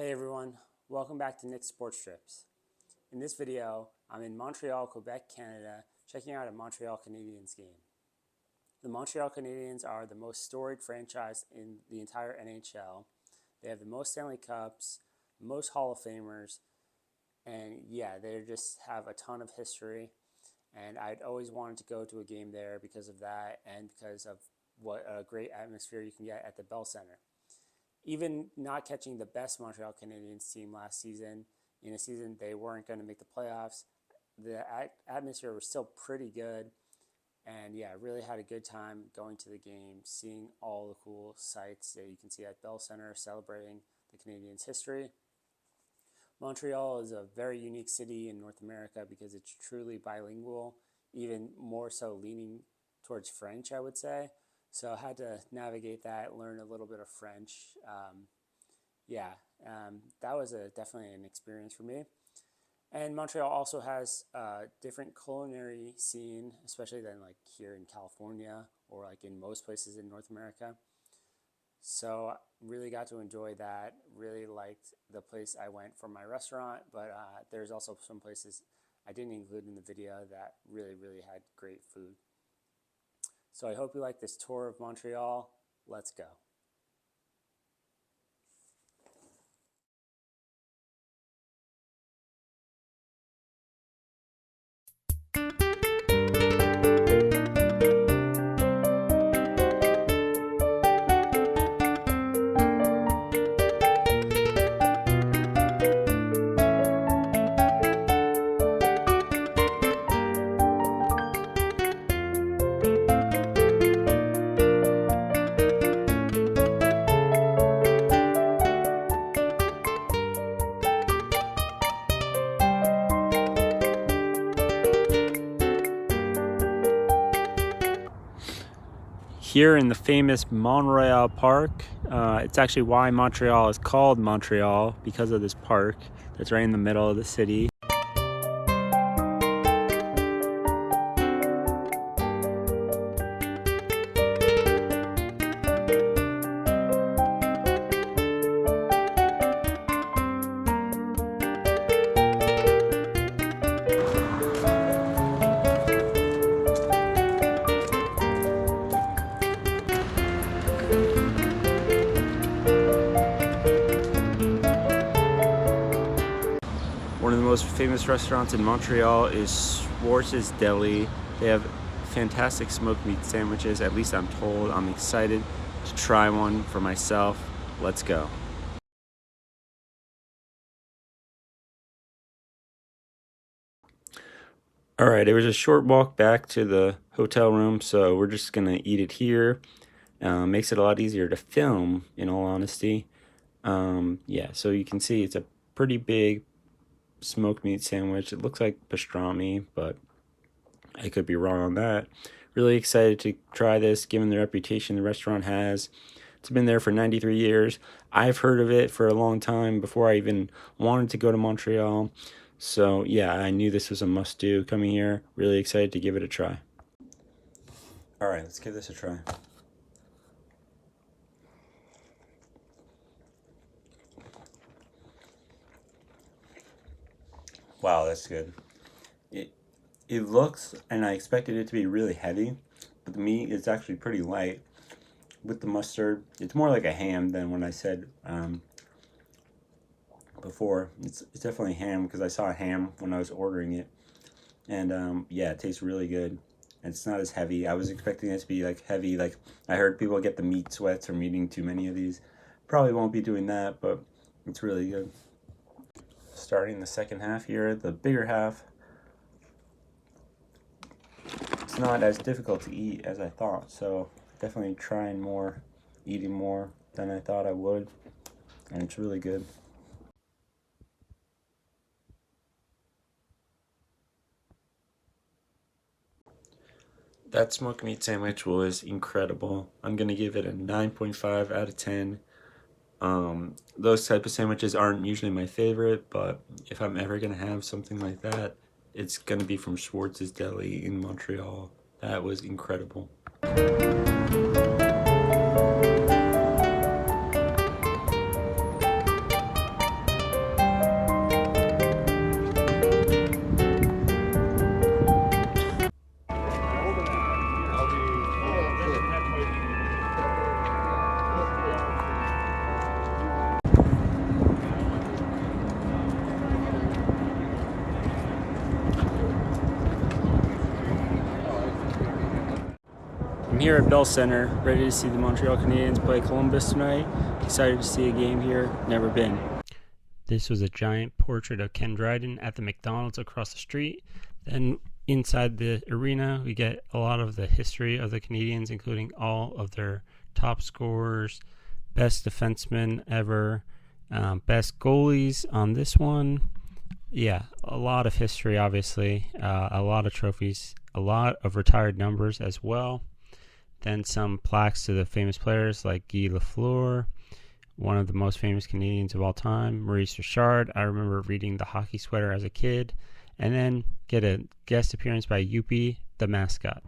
Hey everyone, welcome back to Nick's Sports Strips. In this video, I'm in Montreal, Quebec, Canada, checking out a Montreal Canadiens game. The Montreal Canadiens are the most storied franchise in the entire NHL. They have the most Stanley Cups, most Hall of Famers, and yeah, they just have a ton of history. And I'd always wanted to go to a game there because of that and because of what a great atmosphere you can get at the Bell Center. Even not catching the best Montreal Canadiens team last season, in a season they weren't going to make the playoffs, the atmosphere was still pretty good. And yeah, really had a good time going to the game, seeing all the cool sights that you can see at Bell Center, celebrating the Canadiens' history. Montreal is a very unique city in North America because it's truly bilingual, even more so leaning towards French, I would say. So I had to navigate that, learn a little bit of French. That was definitely an experience for me. And Montreal also has a different culinary scene, especially than like here in California or like in most places in North America. So really got to enjoy that. Really liked the place I went for my restaurant, but there's also some places I didn't include in the video that really had great food. So I hope you like this tour of Montreal. Let's go. Here in the famous Montreal Park, it's actually why Montreal is called Montreal, because of this park that's right in the middle of the city. One of the most famous restaurants in Montreal is Schwartz's Deli. They have fantastic smoked meat sandwiches, at least I'm told. I'm excited to try one for myself. Let's go. Alright, it was a short walk back to the hotel room, so we're just gonna eat it here. Makes it a lot easier to film, in all honesty. So you can see it's a pretty big smoked meat sandwich. It looks like pastrami, but I could be wrong on that. Really excited to try this, given the reputation the restaurant has. It's been there for 93 years. I've heard of it for a long time before I even wanted to go to Montreal. So yeah, I knew this was a must-do coming here. Really excited to give it a try. All right, let's give this a try. Wow, that's good. It looks, and I expected it to be really heavy, but the meat is actually pretty light. With the mustard, it's more like a ham than when I said before. It's definitely ham, because I saw ham when I was ordering it. And yeah, it tastes really good. And it's not as heavy. I was expecting it to be like heavy. Like, I heard people get the meat sweats from eating too many of these. Probably won't be doing that, but it's really good. Starting the second half here, the bigger half. It's not as difficult to eat as I thought, so definitely trying more, eating more than I thought I would, and it's really good. That smoked meat sandwich was incredible. I'm gonna give it a 9.5 out of 10. Those type of sandwiches aren't usually my favorite, but if I'm ever gonna have something like that, it's gonna be from Schwartz's Deli in Montreal. That was incredible. I'm here at Bell Center, ready to see the Montreal Canadiens play Columbus tonight. Excited to see a game here, never been. This was a giant portrait of Ken Dryden at the McDonald's across the street. Then inside the arena, we get a lot of the history of the Canadiens, including all of their top scorers, best defensemen ever, best goalies on this one. Yeah, a lot of history, obviously, a lot of trophies, a lot of retired numbers as well. Then some plaques to the famous players like Guy Lafleur, one of the most famous Canadians of all time, Maurice Richard. I remember reading The Hockey Sweater as a kid. And then get a guest appearance by Youppi, the mascot.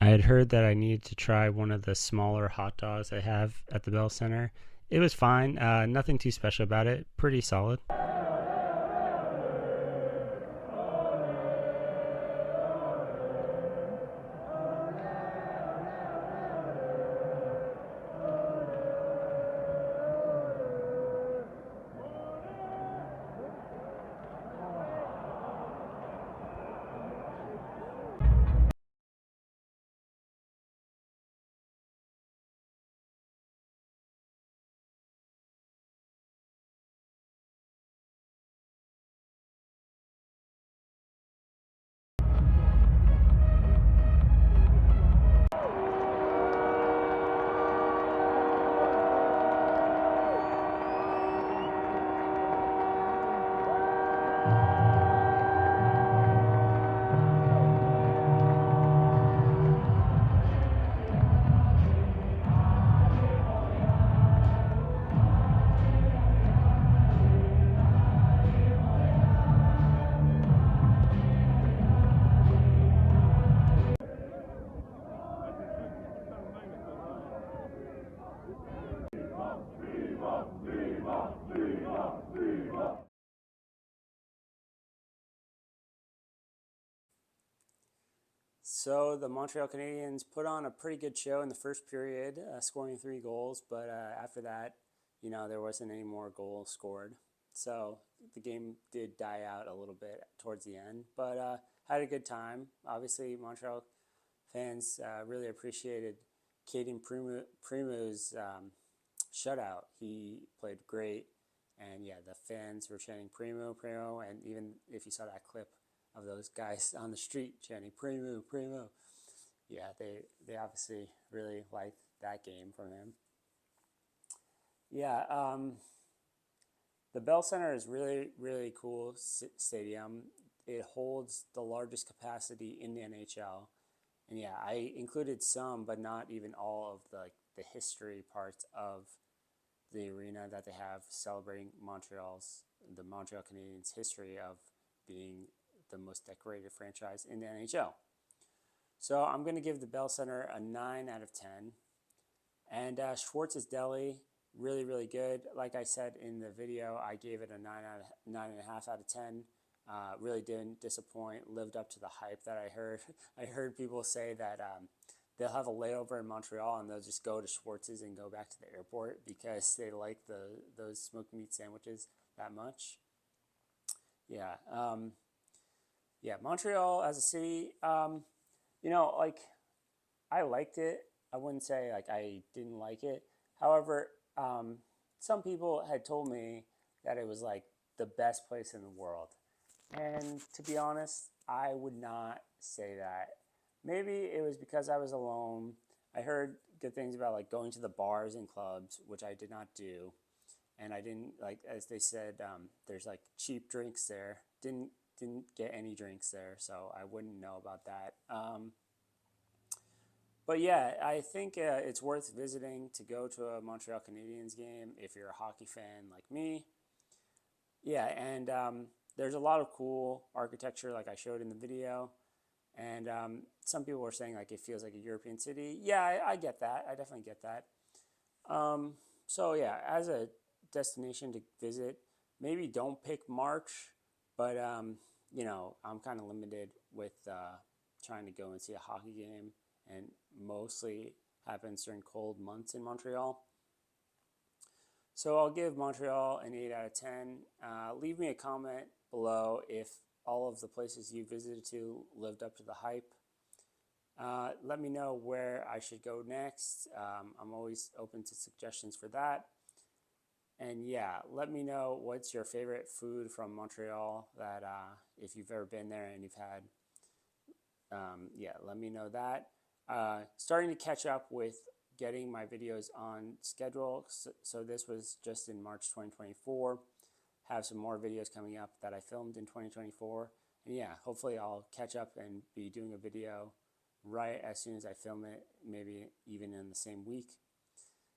I had heard that I needed to try one of the smaller hot dogs they have at the Bell Center. It was fine, nothing too special about it, pretty solid. So the Montreal Canadiens put on a pretty good show in the first period, scoring 3 goals, but after that, there wasn't any more goals scored. So the game did die out a little bit towards the end, but had a good time. Obviously, Montreal fans really appreciated Kaden Primu's shutout. He played great, and yeah, the fans were chanting Primo, and even if you saw that clip of those guys on the street chanting Primo, yeah, they obviously really liked that game from him. Yeah, The Bell Center is really cool stadium. It holds the largest capacity in the NHL. And yeah, I included some, but not even all of the history parts of the arena that they have celebrating the Montreal Canadiens' history of being the most decorated franchise in the NHL. So I'm going to give the Bell Center a 9 out of 10. And Schwartz's Deli, really good. Like I said in the video, I gave it a 9.5 out of 10. Really didn't disappoint. Lived up to the hype that I heard. I heard people say that they'll have a layover in Montreal and they'll just go to Schwartz's and go back to the airport because they like those smoked meat sandwiches that much. Yeah. Yeah. Montreal as a city, like I liked it. I wouldn't say like I didn't like it. However, some people had told me that it was like the best place in the world. And to be honest, I would not say that. Maybe it was because I was alone. I heard good things about like going to the bars and clubs, which I did not do. And I didn't, like, as they said, there's like cheap drinks there. Didn't get any drinks there, so I wouldn't know about that. But yeah, I think it's worth visiting to go to a Montreal Canadiens game if you're a hockey fan like me. Yeah, and there's a lot of cool architecture like I showed in the video. And some people were saying like it feels like a European city. Yeah, I get that. I definitely get that. So yeah, as a destination to visit, maybe don't pick March, but I'm kind of limited with trying to go and see a hockey game, and mostly happens during cold months in Montreal. So I'll give Montreal an 8 out of 10. Leave me a comment below if all of the places you visited to lived up to the hype. Let me know where I should go next. I'm always open to suggestions for that. And yeah, let me know what's your favorite food from Montreal that if you've ever been there and you've had. Yeah, let me know that. Starting to catch up with getting my videos on schedule. So this was just in March 2024. Have some more videos coming up that I filmed in 2024. And yeah, hopefully I'll catch up and be doing a video right as soon as I film it, maybe even in the same week.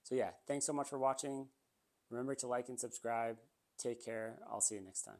So yeah, thanks so much for watching. Remember to like and subscribe. Take care. I'll see you next time.